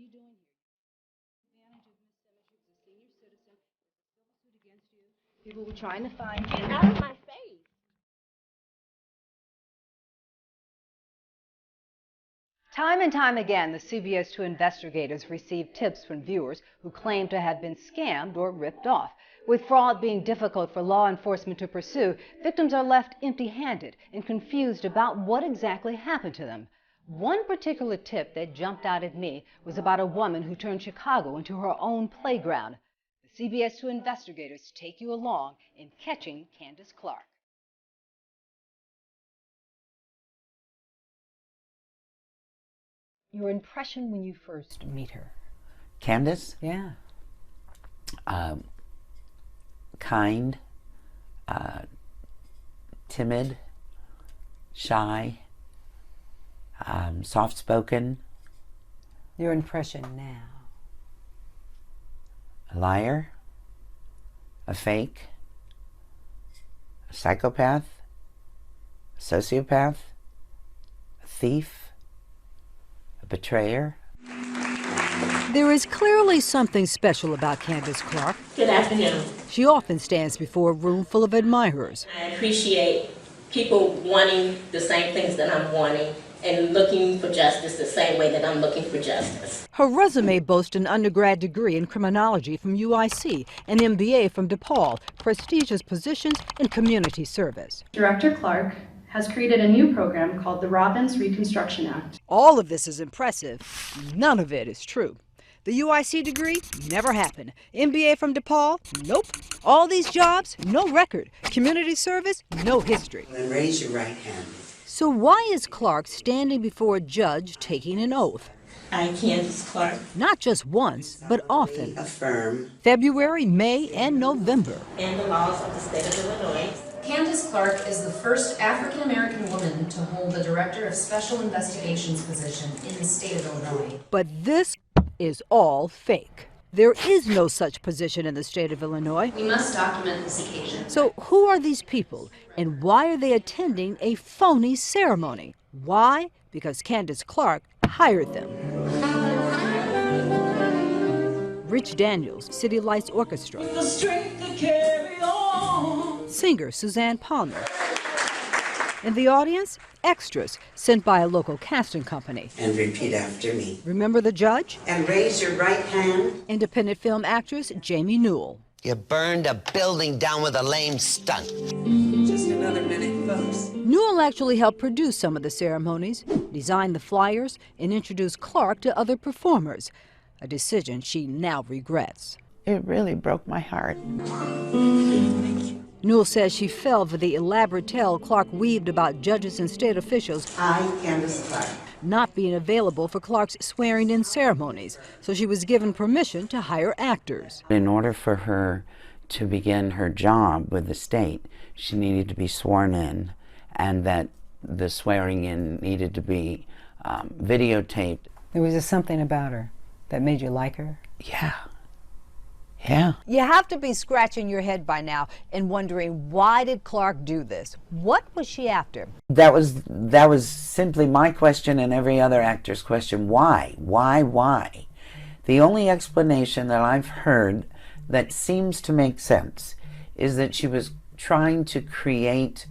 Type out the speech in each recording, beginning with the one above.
you doing here? Advantage of Miss Simmons, who's a senior citizen. There's a civil suit against you. People were trying to find you. Get out of my face. Time and time again, the CBS 2 investigators received tips from viewers who claimed to have been scammed or ripped off. With fraud being difficult for law enforcement to pursue, victims are left empty-handed and confused about what exactly happened to them. One particular tip that jumped out at me was about a woman who turned Chicago into her own playground. The CBS 2 investigators take you along in catching Candace Clark. Your impression when you first meet her? Candace? Yeah. Kind, timid, shy, soft-spoken. Your impression now? A liar, a fake, a psychopath, a sociopath, a thief, a betrayer. There is clearly something special about Candace Clark. Good afternoon. She often stands before a room full of admirers. I appreciate people wanting the same things that I'm wanting and looking for justice the same way that I'm looking for justice. Her resume boasts an undergrad degree in criminology from UIC, an MBA from DePaul, prestigious positions in community service. Director Clark has created a new program called the Robbins Reconstruction Act. All of this is impressive. None of it is true. The UIC degree? Never happened. MBA from DePaul? Nope. All these jobs? No record. Community service? No history. Then raise your right hand. So why is Clark standing before a judge taking an oath? I, Candace Clark, Not just once, but often. Affirm. February, May, and November. and the laws of the state of Illinois, Candace Clark is the first African-American woman to hold the Director of Special Investigations position in the state of Illinois. But this is all fake. There is no such position in the state of Illinois. We must document this occasion. So who are these people, and why are they attending a phony ceremony? Why? Because Candace Clark hired them. Rich Daniels, City Lights Orchestra. Singer Suzanne Palmer. In the audience, extras sent by a local casting company. And repeat after me. Remember the judge? And raise your right hand. Independent film actress Jamie Newell. You burned a building down with a lame stunt. Just another minute, folks. Newell actually helped produce some of the ceremonies, design the flyers, and introduce Clark to other performers, a decision she now regrets. It really broke my heart. Newell says she fell for the elaborate tale Clark weaved about judges and state officials I, Candace Clark. not being available for Clark's swearing-in ceremonies, so she was given permission to hire actors. In order for her to begin her job with the state, she needed to be sworn in, and that the swearing in needed to be videotaped. There was just something about her that made you like her? Yeah. Yeah. You have to be scratching your head by now and wondering, why did Clark do this? What was she after? That was simply my question and every other actor's question. Why? Why? The only explanation that I've heard that seems to make sense is that she was trying to create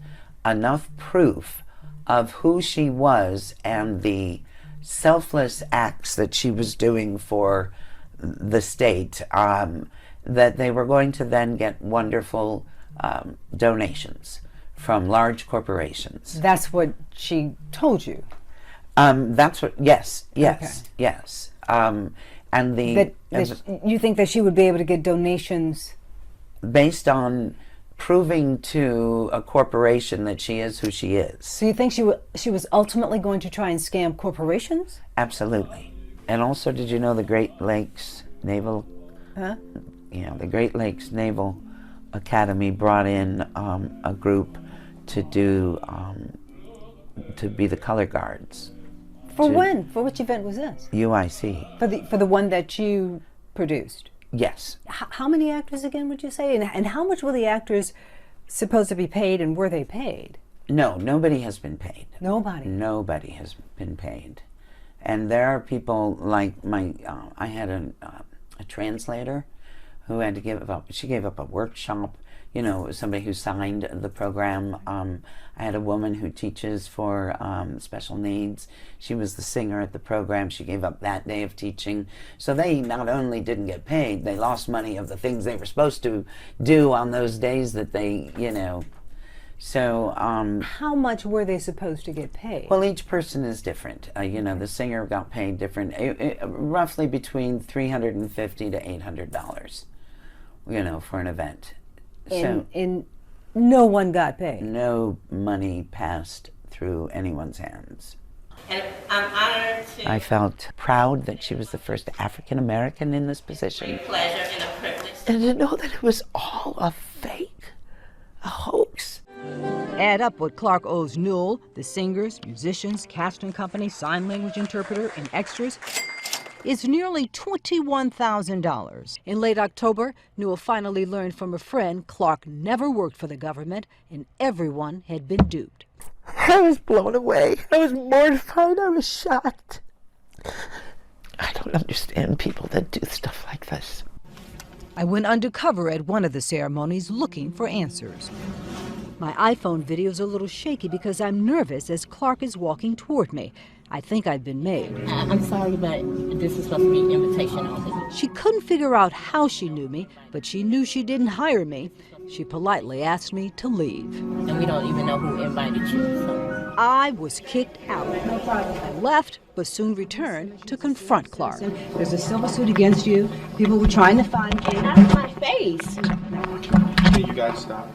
enough proof of who she was and the selfless acts that she was doing for the state, that they were going to then get wonderful donations from large corporations. That's what she told you? That's what, yes. And you think that she would be able to get donations? Based on proving to a corporation that she is who she is. So you think she was ultimately going to try and scam corporations? Absolutely. And also, did you know the Great Lakes Naval? Huh? The Great Lakes Naval Academy brought in a group to do to be the color guards. For when? For which event was this? UIC. For the one that you produced? Yes. How many actors again would you say? And how much were the actors supposed to be paid, and were they paid? No, nobody has been paid. Nobody? Nobody has been paid. And there are people like I had a translator who had to give up. She gave up a workshop. You know, somebody who signed the program. I had a woman who teaches for special needs. She was the singer at the program. She gave up that day of teaching. So they not only didn't get paid, they lost money of the things they were supposed to do on those days that they, you know. So how much were they supposed to get paid? Well, each person is different. You know, the singer got paid different, roughly between $350 to $800. You know, for an event. And no one got paid? No money passed through anyone's hands. And I'm honored to... I felt proud that she was the first African American in this position. Great pleasure and a privilege. And to know that it was all a fake, a hoax. Add up what Clark owes Newell, the singers, musicians, casting company, sign language interpreter, and extras. It's nearly $21,000. In late October, Newell finally learned from a friend Clark never worked for the government and everyone had been duped. I was blown away. I was mortified. I was shocked. I don't understand people that do stuff like this. I went undercover at one of the ceremonies looking for answers. My iPhone video is a little shaky because I'm nervous as Clark is walking toward me. I think I've been made. I'm sorry, but this is supposed to be an invitation only. She couldn't figure out how she knew me, but she knew she didn't hire me. She politely asked me to leave. And we don't even know who invited you, so. I was kicked out. I left, but soon returned to confront Clark. There's a civil suit against you. People were trying to find you. Out of my face. Can you guys stop?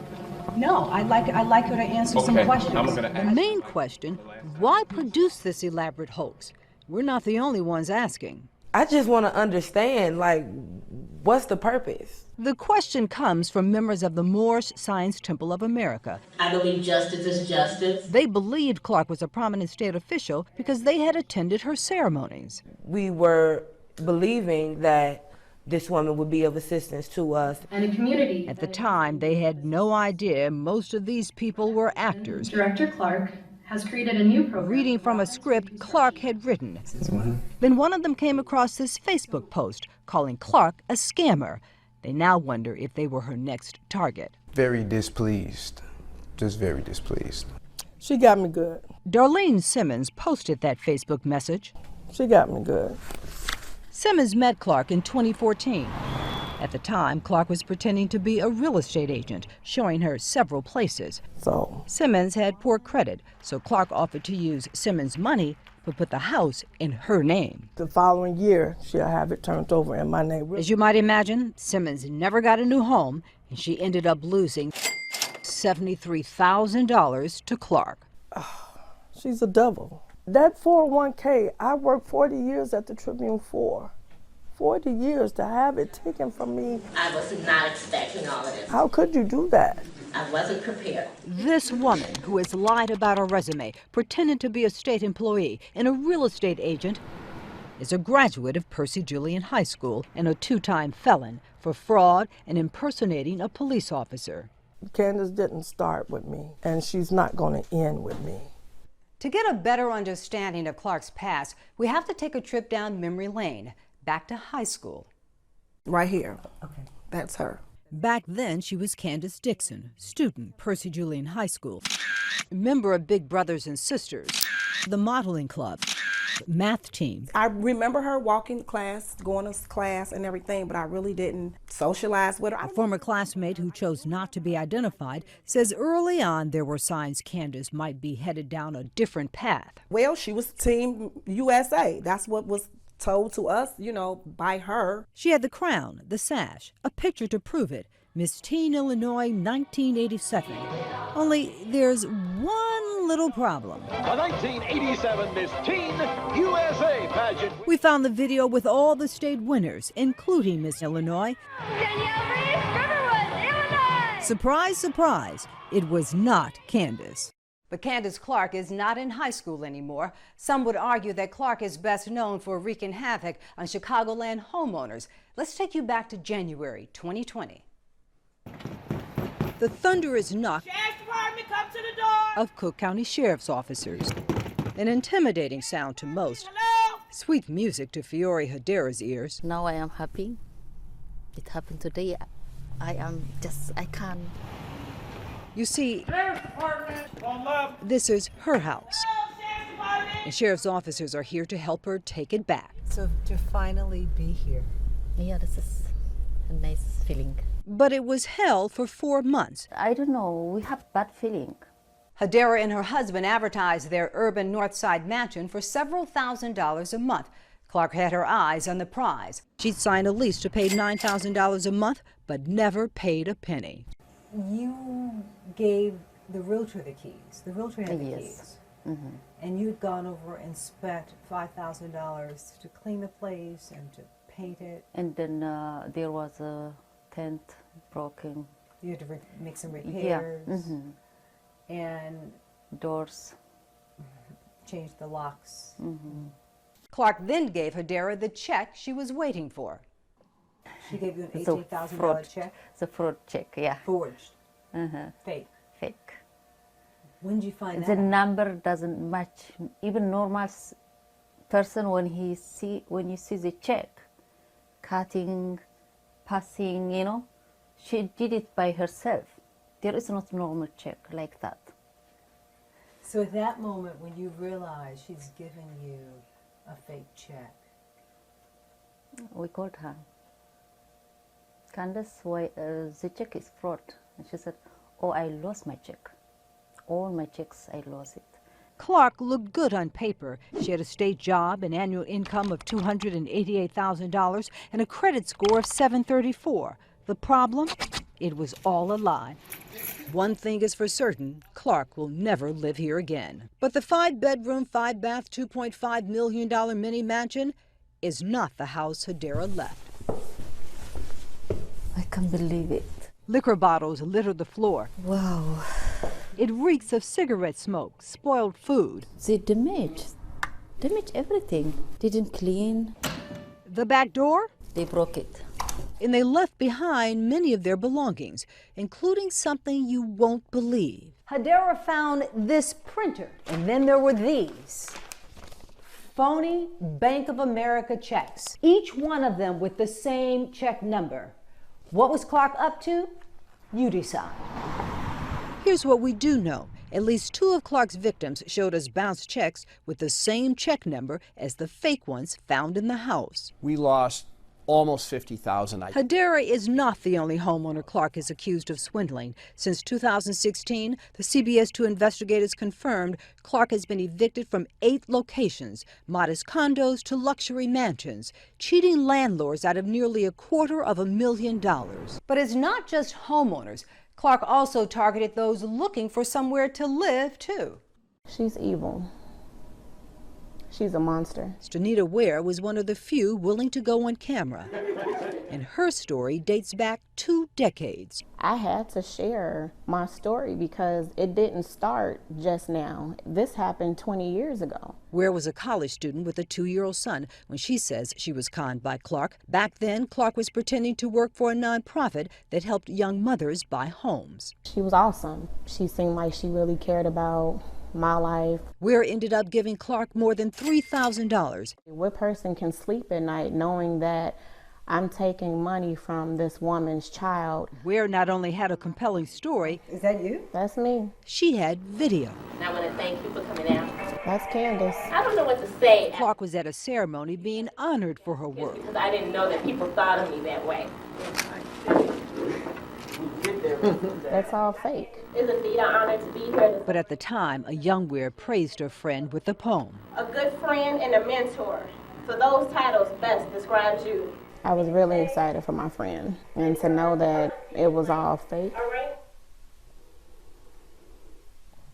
No, I'd like her to answer some questions. I'm gonna The ask. main question, why produce this elaborate hoax? We're not the only ones asking. I just want to understand, like, what's the purpose? The question comes from members of the Moorish Science Temple of America. I believe justice is justice. They believed Clark was a prominent state official because they had attended her ceremonies. We were believing that this woman would be of assistance to us. And a community. At the time, they had no idea most of these people were actors. Director Clark has created a new program. Reading from a script Clark had written. Then one of them came across this Facebook post calling Clark a scammer. They now wonder if they were her next target. Very displeased. Just very displeased. She got me good. Darlene Simmons posted that Facebook message. She got me good. Simmons met Clark in 2014. At the time, Clark was pretending to be a real estate agent, showing her several places. So Simmons had poor credit, so Clark offered to use Simmons' money but put the house in her name. the following year, she'll have it turned over in my name. As you might imagine, Simmons never got a new home, and she ended up losing $73,000 to Clark. She's a devil. That 401k, I worked 40 years at the Tribune for. 40 years to have it taken from me. I was not expecting all of this. How could you do that? I wasn't prepared. This woman, who has lied about her resume, pretended to be a state employee and a real estate agent, is a graduate of Percy Julian High School and a two-time felon for fraud and impersonating a police officer. Candace didn't start with me, and she's not going to end with me. To get a better understanding of Clark's past, we have to take a trip down memory lane, back to high school. Right here. Okay. That's her. Back then, she was Candace Dixon, student, Percy Julian High School, member of Big Brothers and Sisters, the modeling club, math team. I remember her walking to class, going to class and everything, but I really didn't socialize with her. A former classmate who chose not to be identified says early on there were signs Candace might be headed down a different path. Well, she was Team USA. That's what was told to us, you know, by her. She had the crown, the sash, a picture to prove it. Miss Teen Illinois 1987. Only there's one little problem. The 1987 Miss Teen USA pageant. We found the video with all the state winners, including Miss Illinois. Danielle Reese, Riverwood, Illinois. Surprise, surprise, it was not Candace. But Candace Clark is not in high school anymore. Some would argue that Clark is best known for wreaking havoc on Chicagoland homeowners. Let's take you back to January 2020. The thunderous knock Come to the door. of Cook County Sheriff's officers. An intimidating sound to most. Hello? Sweet music to Fiore Hedera's ears. Now I am happy. It happened today. I can't. You see, this is her house. And sheriff's officers are here to help her take it back. So to finally be here. Yeah, this is a nice feeling. But it was hell for 4 months. I don't know, we have bad feeling. Hedera and her husband advertised their urban North Side mansion for several $1,000s a month. Clark had her eyes on the prize. She'd signed a lease to pay $9,000 a month, but never paid a penny. You gave the realtor the keys. The realtor had the Yes. keys. Mm-hmm. And you'd gone over and spent $5,000 to clean the place and to paint it. And then there was a tent broken. You had to make some repairs. Yeah. Mm-hmm. And doors. Change the locks. Mm-hmm. Clark then gave Hedera the check she was waiting for. She gave you an $18,000 check? It's a fraud check, yeah. Forged. Uh-huh. Fake. Fake. When did you find The that? number doesn't match. Even normal person, when you see the check, cutting, passing, you know, she did it by herself. There is not normal check like that. So at that moment when you realized she's given you a fake check. We called her. Candace, why the check is fraud? And she said, oh, I lost my check. All my checks, I lost it. Clark looked good on paper. She had a state job, an annual income of $288,000, and a credit score of 734. The problem? It was all a lie. One thing is for certain, Clark will never live here again. But the 5-bedroom, 5-bath, $2.5 million mini mansion is not the house Hedera left. I can't believe it. Liquor bottles litter the floor. Wow. It reeks of cigarette smoke, spoiled food. They damaged everything. Didn't clean. The back door? They broke it. And they left behind many of their belongings, including something you won't believe. Hedera found this printer, and then there were these. Phony Bank of America checks, each one of them with the same check number. What was Clark up to? You decide. Here's what we do know. At least 2 of Clark's victims showed us bounced checks with the same check number as the fake ones found in the house. We lost almost $50,000. Hedera is not the only homeowner Clark is accused of swindling. Since 2016, the CBS 2 investigators confirmed Clark has been evicted from 8 locations, modest condos to luxury mansions, cheating landlords out of nearly $250,000. But it's not just homeowners. Clark also targeted those looking for somewhere to live, too. She's evil. She's a monster. Stanita Ware was one of the few willing to go on camera. And her story dates back 2 decades. I had to share my story because it didn't start just now. This happened 20 years ago. Ware was a college student with a 2-year-old son when she says she was conned by Clark. Back then, Clark was pretending to work for a nonprofit that helped young mothers buy homes. She was awesome. She seemed like she really cared about my life. Ware ended up giving Clark more than $3,000. What person can sleep at night knowing that I'm taking money from this woman's child? Ware not only had a compelling story. Is that you? That's me. She had video. And I want to thank you for coming out. That's Candace. I don't know what to say. Clark was at a ceremony being honored for her work. Because I didn't know that people thought of me that way. That's all fake. It's indeed an honor to be here. But at the time, a young Ware praised her friend with a poem. A good friend and a mentor. So those titles best describes you. I was really excited for my friend, and to know that it was all fake,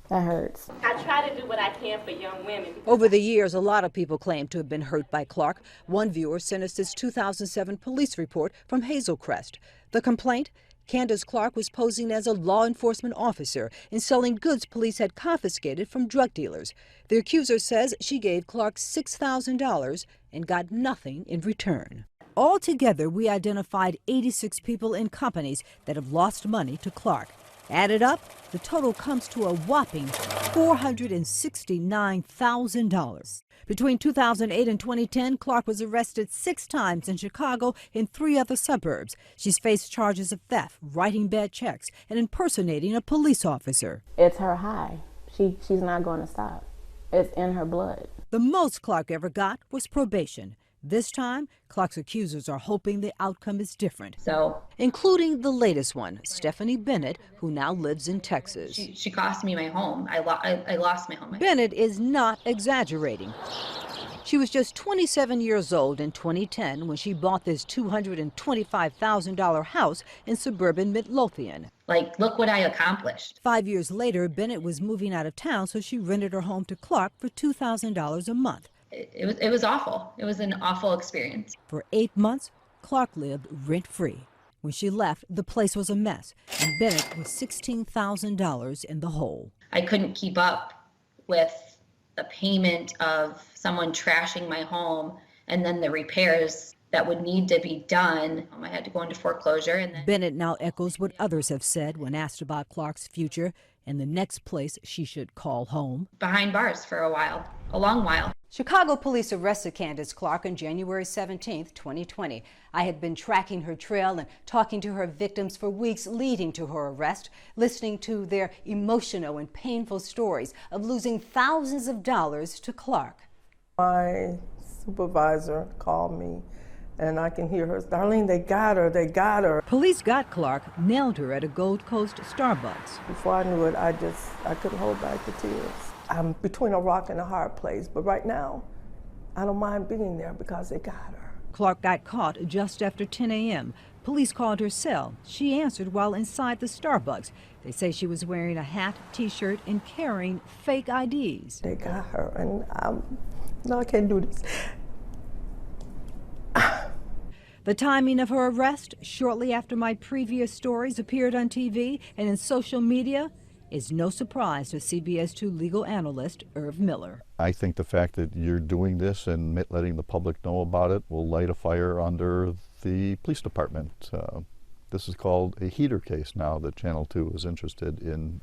that hurts. I try to do what I can for young women. Over the years, a lot of people claim to have been hurt by Clark. One viewer sent us this 2007 police report from Hazel Crest. The complaint? Candace Clark was posing as a law enforcement officer and selling goods police had confiscated from drug dealers. The accuser says she gave Clark $6,000 and got nothing in return. Altogether, we identified 86 people and companies that have lost money to Clark. Added up, the total comes to a whopping $469,000. Between 2008 and 2010, Clark was arrested 6 times in Chicago and 3 other suburbs. She's faced charges of theft, writing bad checks, and impersonating a police officer. It's her high. She's not going to stop. It's in her blood. The most Clark ever got was probation. This time, Clark's accusers are hoping the outcome is different, including the latest one, Stephanie Bennett, who now lives in Texas. She cost me my home. I lost my home. Bennett is not exaggerating. She was just 27 years old in 2010 when she bought this $225,000 house in suburban Midlothian. Like, look what I accomplished. 5 years later, Bennett was moving out of town, so she rented her home to Clark for $2,000 a month. It was awful. It was an awful experience. For 8 months, Clark lived rent-free. When she left, the place was a mess, and Bennett was $16,000 in the hole. I couldn't keep up with the payment of someone trashing my home and then the repairs that would need to be done. I had to go into foreclosure. And then Bennett now echoes what others have said when asked about Clark's future and the next place she should call home. Behind bars for a while, a long while. Chicago police arrested Candace Clark on January 17, 2020. I had been tracking her trail and talking to her victims for weeks leading to her arrest, listening to their emotional and painful stories of losing thousands of dollars to Clark. My supervisor called me, and I can hear her, "Darlene, they got her, they got her." Police got Clark, nailed her at a Gold Coast Starbucks. Before I knew it, I couldn't hold back the tears. I'm between a rock and a hard place, but right now, I don't mind being there because they got her. Clark got caught just after 10 a.m. Police called her cell. She answered while inside the Starbucks. They say she was wearing a hat, T-shirt, and carrying fake IDs. They got her, and no, I can't do this. The timing of her arrest, shortly after my previous stories appeared on TV and in social media, is no surprise to CBS 2 legal analyst Irv Miller. I think the fact that you're doing this and letting the public know about it will light a fire under the police department. This is called a heater case now that Channel 2 is interested in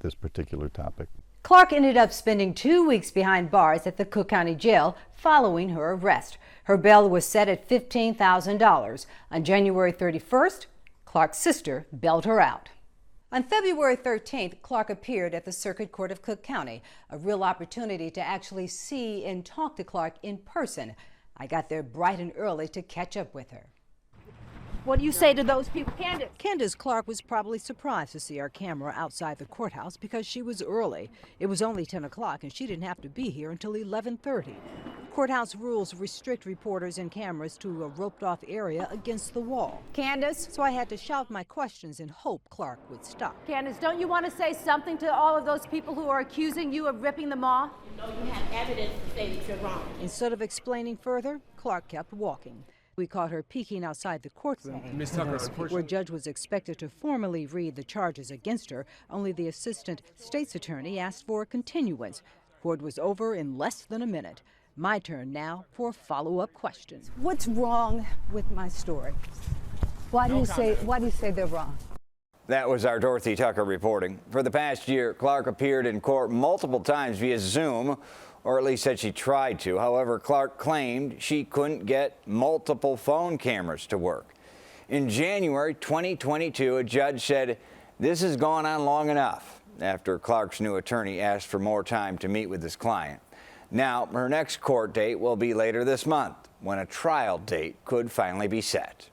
this particular topic. Clark ended up spending 2 weeks behind bars at the Cook County Jail following her arrest. Her bail was set at $15,000. On January 31st, Clark's sister bailed her out. On February 13th, Clark appeared at the Circuit Court of Cook County, a real opportunity to actually see and talk to Clark in person. I got there bright and early to catch up with her. What do you say to those people? Candace Clark was probably surprised to see our camera outside the courthouse because she was early. It was only 10 o'clock and she didn't have to be here until 11:30. Courthouse rules restrict reporters and cameras to a roped-off area against the wall. Candace? So I had to shout my questions and hope Clark would stop. Candace, don't you want to say something to all of those people who are accusing you of ripping them off? You know you have evidence to say that you're wrong. Instead of explaining further, Clark kept walking. We caught her peeking outside the courtroom, Ms. Tucker, where a judge was expected to formally read the charges against her. Only the assistant state's attorney asked for a continuance. Court was over in less than a minute. My turn now for follow-up questions. What's wrong with my story? Why do you say they're wrong? That was our Dorothy Tucker reporting. For the past year, Clark appeared in court multiple times via Zoom, or at least said she tried to. However, Clark claimed she couldn't get multiple phone cameras to work. In January 2022, a judge said this has gone on long enough after Clark's new attorney asked for more time to meet with his client. Now, her next court date will be later this month, when a trial date could finally be set.